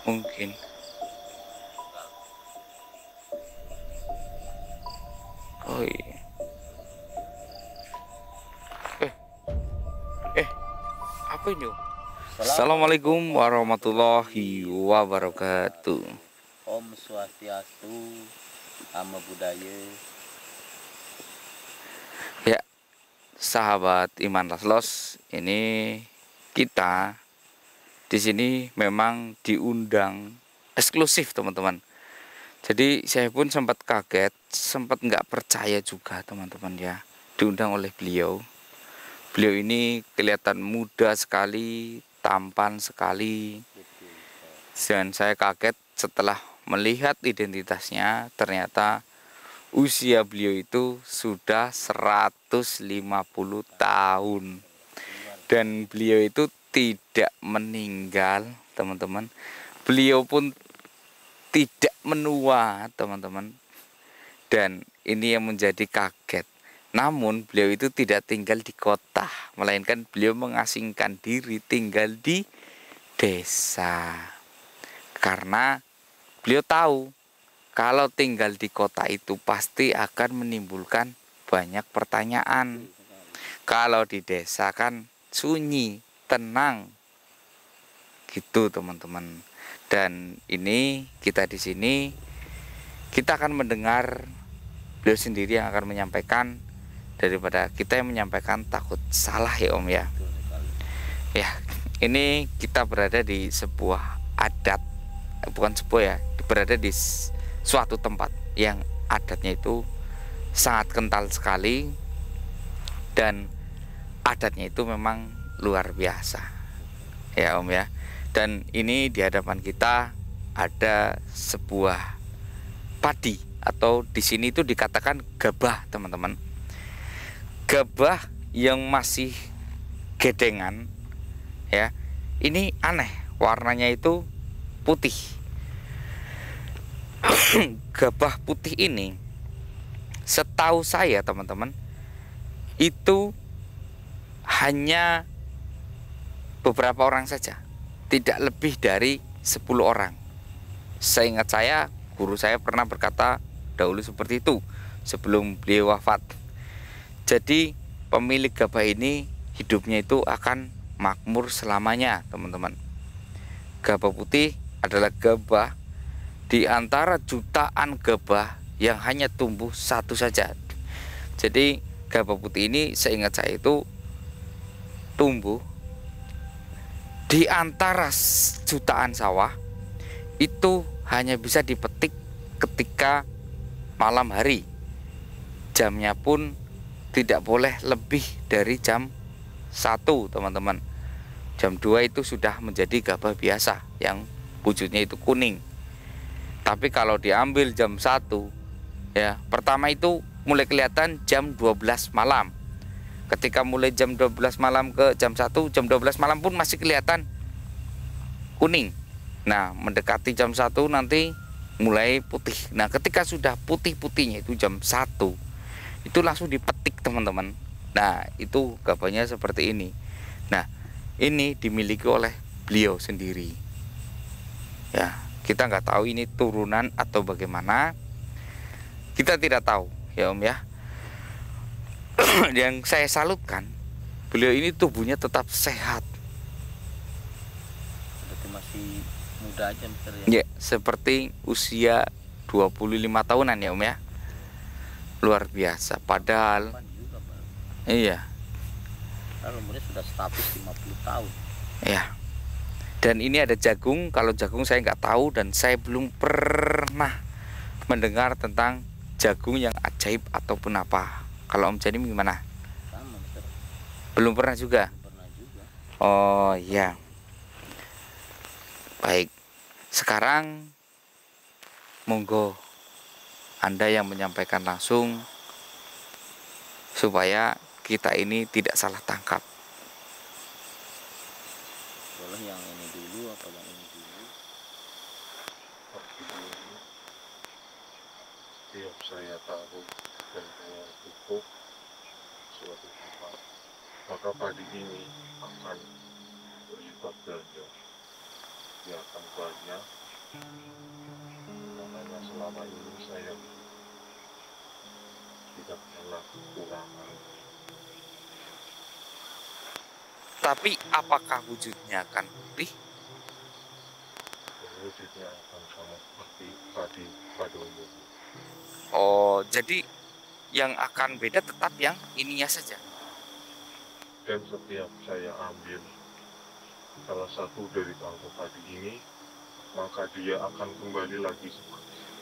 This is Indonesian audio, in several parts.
mungkin. Oh iya. Eh, eh, apa ini? Assalamualaikum warahmatullahi wabarakatuh. Om Swastiastu, Nama Budaya. Ya, sahabat Iman Laslos, ini kita di sini memang diundang eksklusif, teman-teman. Jadi saya pun sempat kaget, sempat nggak percaya juga, teman-teman ya, diundang oleh beliau. Beliau ini kelihatan muda sekali, tampan sekali, dan saya kaget setelah melihat identitasnya. Ternyata usia beliau itu sudah 150 tahun. Dan beliau itu tidak meninggal, teman-teman. Beliau pun tidak menua, teman-teman. Dan ini yang menjadi kaget. Namun beliau itu tidak tinggal di kota, melainkan beliau mengasingkan diri tinggal di desa. Karena beliau tahu kalau tinggal di kota itu pasti akan menimbulkan banyak pertanyaan. Kalau di desa kan sunyi, tenang, gitu teman-teman. Dan ini kita di sini kita akan mendengar beliau sendiri yang akan menyampaikan, daripada kita yang menyampaikan takut salah ya Om ya. Ya, ini kita berada di sebuah adat, bukan sebuah ya, berada di suatu tempat yang adatnya itu sangat kental sekali, dan adatnya itu memang luar biasa ya Om ya. Dan ini di hadapan kita ada sebuah padi, atau di sini itu dikatakan gabah, teman-teman. Gabah yang masih gedengan ya. Ini aneh, warnanya itu putih. Gabah putih ini, setahu saya teman-teman, itu hanya beberapa orang saja, tidak lebih dari 10 orang. Seingat saya, guru saya pernah berkata dahulu seperti itu sebelum beliau wafat. Jadi pemilik gabah ini hidupnya itu akan makmur selamanya, teman-teman. Gabah putih adalah gabah di antara jutaan gabah yang hanya tumbuh satu saja. Jadi gabah putih ini seingat saya itu tumbuh di antara jutaan sawah, itu hanya bisa dipetik ketika malam hari. Jamnya pun tidak boleh lebih dari jam 1, teman-teman. Jam 2 itu sudah menjadi gabah biasa yang wujudnya itu kuning. Tapi kalau diambil jam 1 ya, pertama itu mulai kelihatan jam 12 malam. Ketika mulai jam 12 malam ke jam 1, jam 12 malam pun masih kelihatan kuning. Nah, mendekati jam 1 nanti mulai putih. Nah, ketika sudah putih-putihnya itu jam 1, itu langsung dipetik, teman-teman. Nah, itu gabahnya seperti ini. Nah, ini dimiliki oleh beliau sendiri. Ya, kita nggak tahu ini turunan atau bagaimana. Kita tidak tahu, ya Om ya. Yang saya salutkan, beliau ini tubuhnya tetap sehat. Berarti masih muda aja Mister ya. Ya, seperti usia 25 tahunan ya Om ya. Luar biasa. Padahal Kapan juga, Pak? iya, Kalau umurnya sudah status 50 tahun. ya. Dan ini ada jagung. Kalau jagung saya nggak tahu, dan saya belum pernah mendengar tentang jagung yang ajaib ataupun apa. Kalau Om Janim gimana? Sama Mister. Belum pernah juga. Belum pernah juga. Oh ya, baik. Sekarang monggo Anda yang menyampaikan langsung, supaya kita ini tidak salah tangkap. Boleh yang ini dulu apa yang ini dulu? Setiap saya tahu dan saya pupuk suatu tempat, maka padi ini akan berlipat ganda. pasti akan banyak. Makanya selama ini saya tidak pernah kekurangan. Tapi apakah wujudnya akan putih? Wujudnya akan sama seperti padi pada umumnya. Oh, jadi yang akan beda tetap yang ininya saja. Dan setiap saya ambil salah satu dari tangkai padi ini, maka dia akan kembali lagi seperti itu.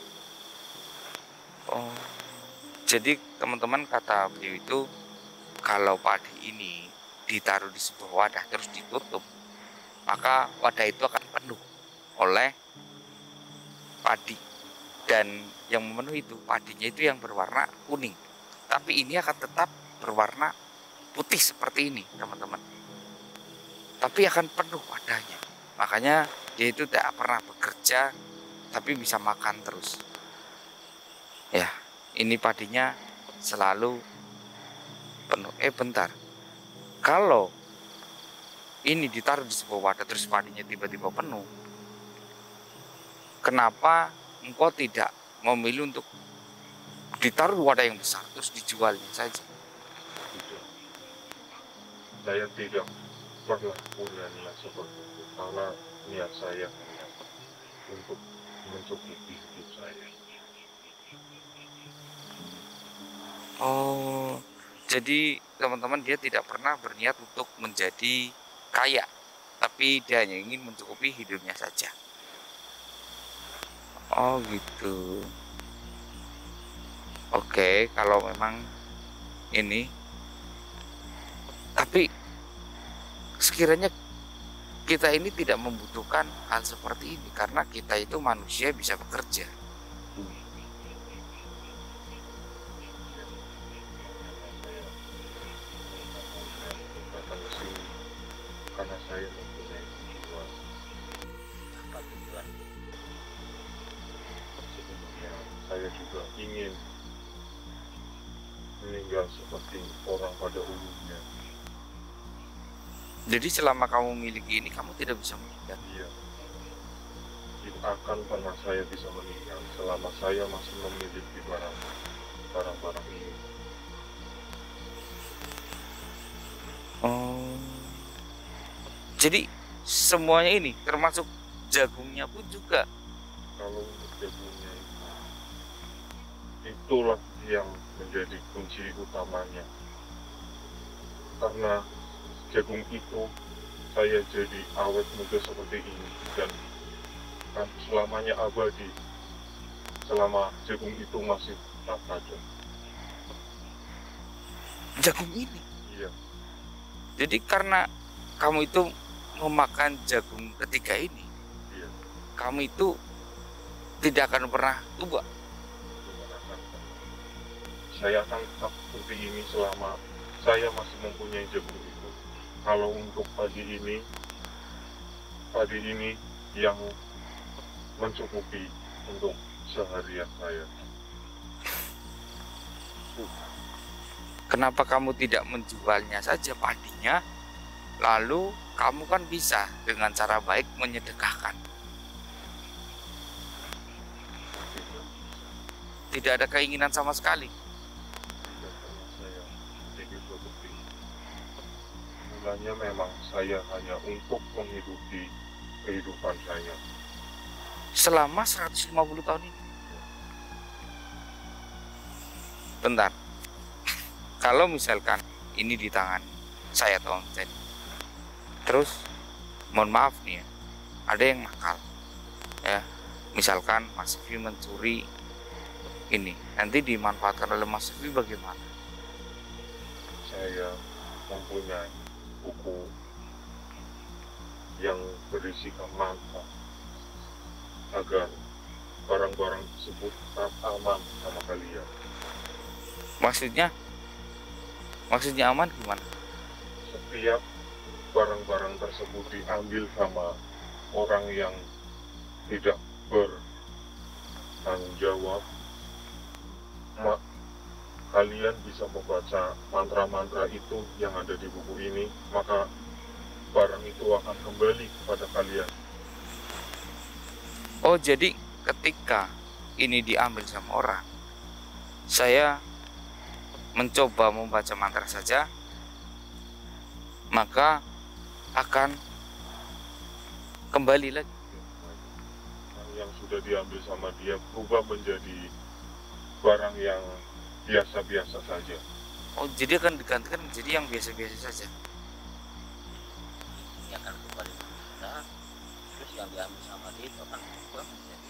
Oh, jadi teman-teman, kata beliau itu kalau padi ini ditaruh di sebuah wadah terus ditutup, maka wadah itu akan penuh oleh padi, dan yang memenuhi itu padinya itu yang berwarna kuning, tapi ini akan tetap berwarna putih seperti ini teman-teman, tapi akan penuh wadahnya. Makanya dia itu tidak pernah bekerja tapi bisa makan terus ya. Ini padinya selalu penuh. Bentar, kalau ini ditaruh di sebuah wadah terus padinya tiba-tiba penuh, kenapa engkau tidak memilih untuk ditaruh wadah yang besar terus dijualnya saja? Tidak. Saya tidak pernah punya niat seperti itu, karena niat saya hanya untuk mencukupi hidup saya. Oh, jadi teman-teman, dia tidak pernah berniat untuk menjadi kaya, tapi dia hanya ingin mencukupi hidupnya saja. Oh gitu. Oke, kalau memang ini, tapi sekiranya kita ini tidak membutuhkan hal seperti ini, karena kita itu manusia bisa bekerja. Karena saya mempunyai tujuan. Apa tujuan? Sebenarnya saya juga ingin meninggal seperti orang pada umumnya. Jadi selama kamu memiliki ini, kamu tidak bisa meninggal. Iya. Tidak akan pernah saya bisa meninggal selama saya masih memiliki barang-barang ini. Oh, jadi semuanya ini termasuk jagungnya pun juga. Kalau untuk jagungnya itulah yang menjadi kunci utamanya. Karena jagung itu saya jadi awet muda seperti ini, dan kan selamanya abadi selama jagung itu masih tak ada. Jagung ini. Iya, Jadi karena kamu itu memakan jagung ketiga ini, iya. kamu itu tidak akan pernah tua. Saya akan tetap seperti ini selama saya masih mempunyai jagung itu. Kalau untuk padi ini yang mencukupi untuk seharian saya. Kenapa kamu tidak menjualnya saja padinya, lalu kamu kan bisa dengan cara baik menyedekahkan. Tidak ada keinginan sama sekali. Tidak pernah saya pikir seperti itu. Mulanya memang saya hanya untuk menghidupi kehidupan saya. Selama 150 tahun ini. Bentar, kalau misalkan ini di tangan saya atau Om, terus mohon maaf nih ya, ada yang nakal ya, misalkan Mas Sivi mencuri ini, nanti dimanfaatkan oleh Mas Sivi bagaimana? Saya mempunyai buku yang berisikan manfaat agar barang-barang tersebut tetap aman sama kalian. Maksudnya aman gimana? Setiap barang-barang tersebut diambil sama orang yang tidak bertanggung jawab, kalian bisa membaca mantra-mantra itu yang ada di buku ini, maka barang itu akan kembali kepada kalian. Oh, jadi ketika ini diambil sama orang, saya mencoba membaca mantra saja, maka akan kembali lagi. Yang sudah diambil sama dia berubah menjadi barang yang biasa-biasa saja. Oh, jadi akan digantikan menjadi yang biasa-biasa saja. Ini akan kembali ke kita, terus yang diambil sama dia itu akan berubah menjadi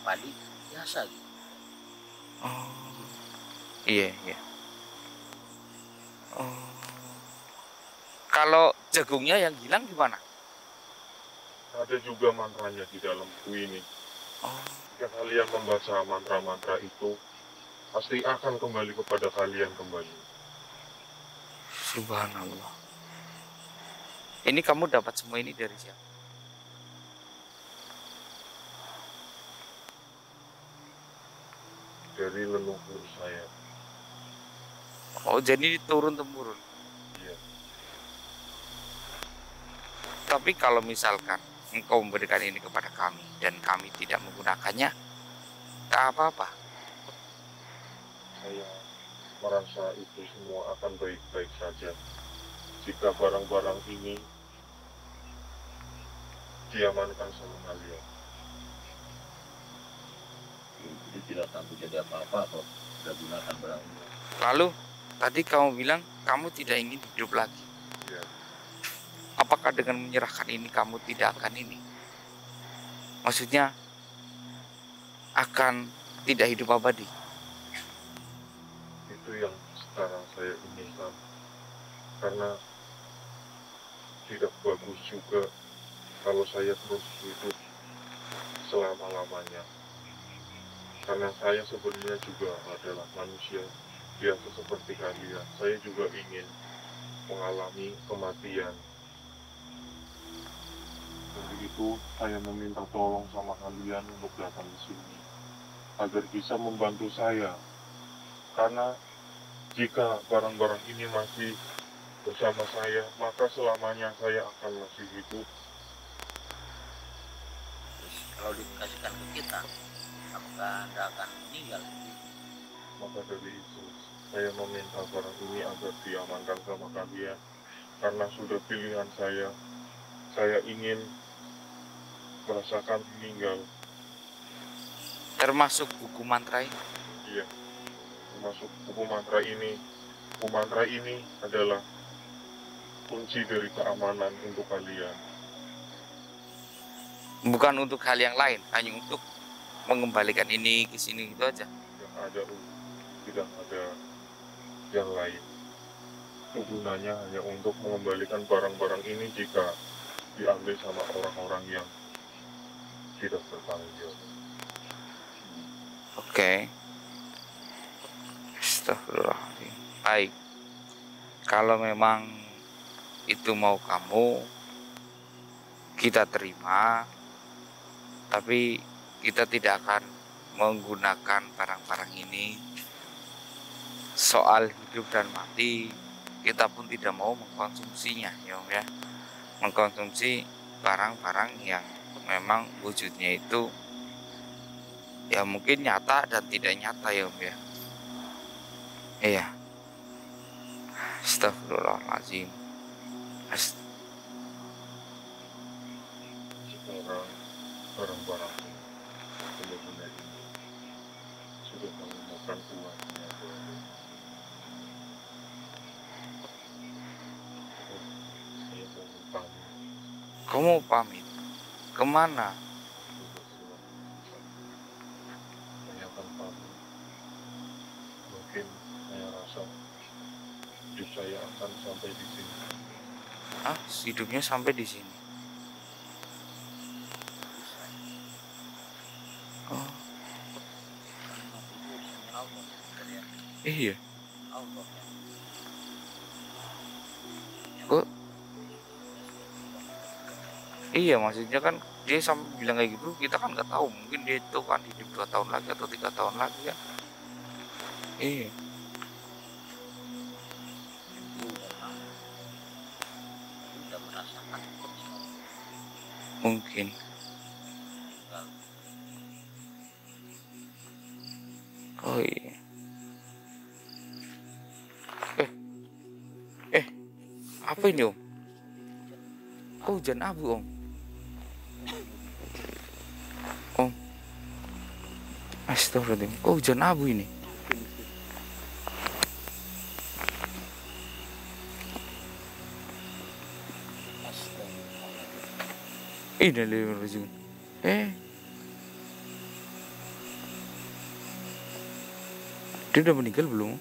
padi biasa gitu. Oh, iya, iya. Oh, kalau jagungnya yang hilang gimana? Ada juga mantranya di dalam buku ini. Oh, Jika kalian membaca mantra-mantra itu, pasti akan kembali kepada kalian kembali. subhanallah. Ini kamu dapat semua ini dari siapa? Dari leluhur saya. Oh, jadi turun temurun. Iya. Tapi kalau misalkan engkau memberikan ini kepada kami dan kami tidak menggunakannya, tak apa-apa. Saya merasa itu semua akan baik-baik saja jika barang-barang ini diamankan sama kalian. Jadi tidak takut jadi apa-apa kalau sudah gunakan barang ini. Lalu tadi kamu bilang kamu tidak ingin hidup lagi. Ya, Apakah dengan menyerahkan ini kamu tidak akan ini? Maksudnya akan tidak hidup abadi. itu yang sekarang saya inginkan. Karena tidak bagus juga kalau saya terus hidup selama-lamanya. Karena saya sebenarnya juga adalah manusia biasa seperti kalian. Saya juga ingin mengalami kematian. Dari itu saya meminta tolong sama kalian untuk datang ke sini agar bisa membantu saya. Karena jika barang-barang ini masih bersama saya, maka selamanya saya akan masih hidup. Terus kalau dikasihkan ke kita, apakah Anda akan meninggal? Maka dari itu saya meminta barang ini agar diamankan sama kalian. Karena sudah pilihan saya ingin merasakan meninggal. Termasuk buku mantra ini. Iya, termasuk buku mantra ini. Buku mantra ini adalah kunci dari keamanan untuk kalian. Bukan untuk hal yang lain, hanya untuk mengembalikan ini ke sini gitu aja. Tidak ada yang lain. Gunanya hanya untuk mengembalikan barang-barang ini jika diambil sama orang-orang yang tidak bertanggung jawab. Oke. Astagfirullahaladzim. Baik. Kalau memang itu mau kamu, kita terima. Tapi kita tidak akan menggunakan barang-barang ini. Soal hidup dan mati, kita pun tidak mau mengkonsumsinya, ya Om ya. Mengkonsumsi barang-barang yang memang wujudnya itu ya mungkin nyata dan tidak nyata, ya Om ya. Iya. Astagfirullahaladzim. Sekarang barang-barang ini benar-benar ini sudah menemukan tuannya. Saya mohon pamit. Kamu pamit kemana? Saya akan pamit. Mungkin saya rasa hidup saya akan sampai di sini. Ah, hidupnya sampai di sini. Oh, Karena mati itu urusannya Allah. Kalian iya. Allah yang Kok iya, maksudnya kan dia sampai bilang kayak gitu, kita kan nggak tahu, mungkin dia itu kan hidup 2 tahun lagi atau 3 tahun lagi kan. Iya. itu memang sudah merasakan Mungkin. Oh iya. Apa ini Om? Oh, hujan abu Om. Om. Astagfirullahaladzim. Oh, hujan abu ini. Innalillahi. Dia udah meninggal belum?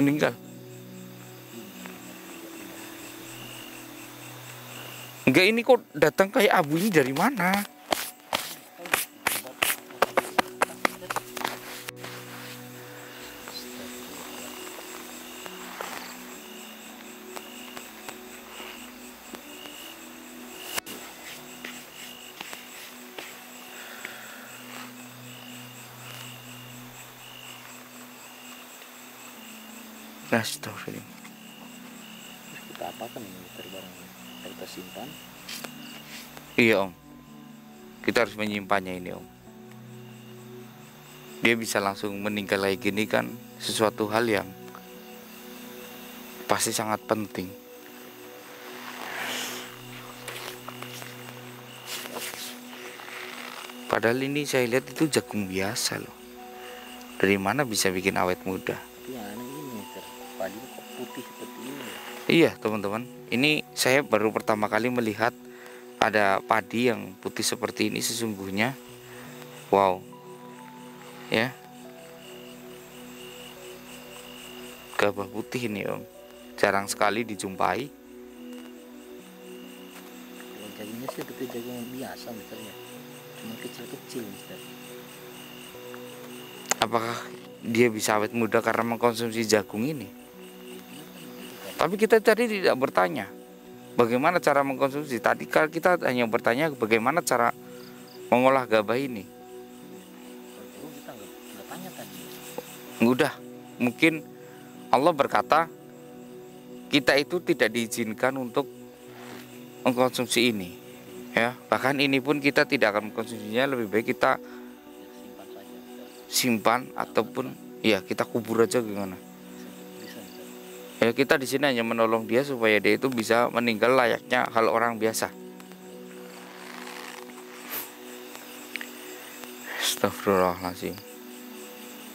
Meninggal. Enggak, ini kok datang kayak abu ini dari mana? Astagfirullah. Terus kita apakan ini barangnya? Kita simpan. Iya Om, kita harus menyimpannya ini Om. Dia bisa langsung meninggal kayak gini kan sesuatu hal yang pasti sangat penting. Padahal ini saya lihat itu jagung biasa loh. Dari mana bisa bikin awet muda? Tapi yang aneh ini padinya kok putih seperti ini. Iya teman-teman, ini saya baru pertama kali melihat ada padi yang putih seperti ini sesungguhnya. Wow. Ya. Gabah putih ini Om, jarang sekali dijumpai. Kalau jagungnya sih seperti jagung biasa misalnya, cuma kecil-kecil mister. Apakah dia bisa awet muda karena mengkonsumsi jagung ini? Tapi kita tadi tidak bertanya bagaimana cara mengkonsumsi. Tadi kita hanya bertanya bagaimana cara mengolah gabah ini. Kalau kita nggak tanya tadi. Udah, mungkin Allah berkata kita itu tidak diizinkan untuk mengkonsumsi ini. Ya, bahkan ini pun kita tidak akan mengkonsumsinya. Lebih baik kita Simpan saja. simpan ataupun ya kita kubur aja gimana. Bisa mister. Ya kita di sini hanya menolong dia supaya dia itu bisa meninggal layaknya hal orang biasa. Astagfirullahaladzim.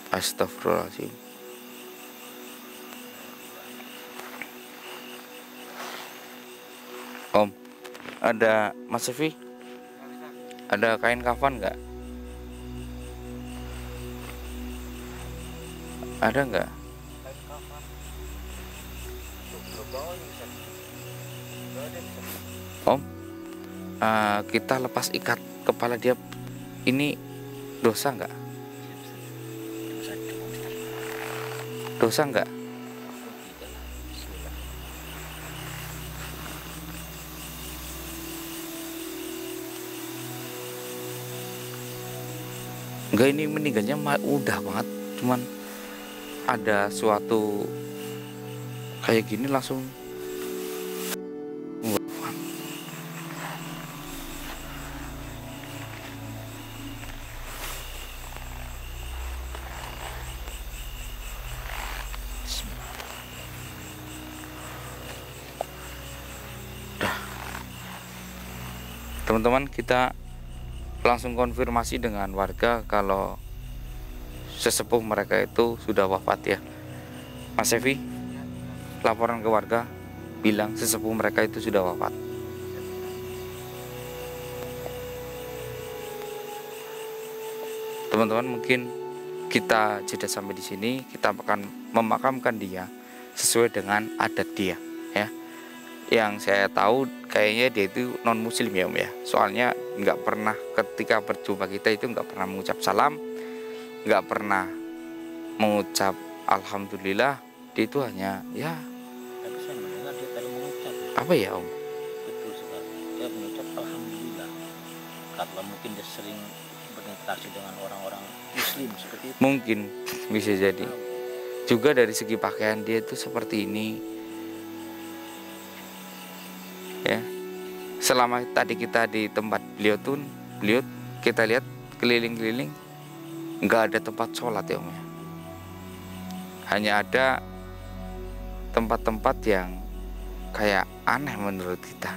Astagfirullahaladzim. Om, ada Mas Sefi? Ada kain kafan nggak? Ada nggak? Om, kita lepas ikat kepala dia, ini dosa nggak? Dosa nggak? Enggak, ini meninggalnya udah banget, cuman ada suatu kayak gini langsung. Teman-teman, kita langsung konfirmasi dengan warga kalau sesepuh mereka itu sudah wafat ya. Mas Sefi, laporan ke warga bilang sesepuh mereka itu sudah wafat. Teman-teman, mungkin kita jeda sampai di sini. Kita akan memakamkan dia sesuai dengan adat dia ya. Yang saya tahu kayaknya dia itu non muslim ya Om ya. Soalnya nggak pernah ketika berjumpa kita itu nggak pernah mengucap salam, nggak pernah mengucap alhamdulillah. Dia itu hanya ya. Tapi saya mendengar dia tadi mengucap. Apa ya Om? Betul sekali. Dia mengucap alhamdulillah. Karena mungkin dia sering berinteraksi dengan orang-orang muslim seperti itu. Mungkin bisa jadi. Juga dari segi pakaian dia itu seperti ini. Ya. Selama tadi kita di tempat beliau kita lihat keliling-keliling nggak ada tempat sholat ya Om ya. Hanya ada tempat-tempat yang kayak aneh menurut kita.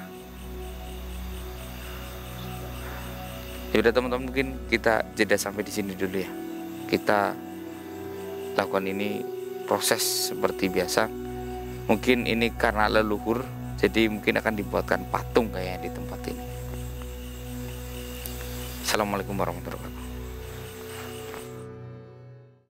Yaudah teman-teman, mungkin kita jeda sampai di sini dulu ya. Kita lakukan ini proses seperti biasa. Mungkin ini karena leluhur, jadi mungkin akan dibuatkan patung kayak di tempat ini. Assalamualaikum warahmatullahi wabarakatuh.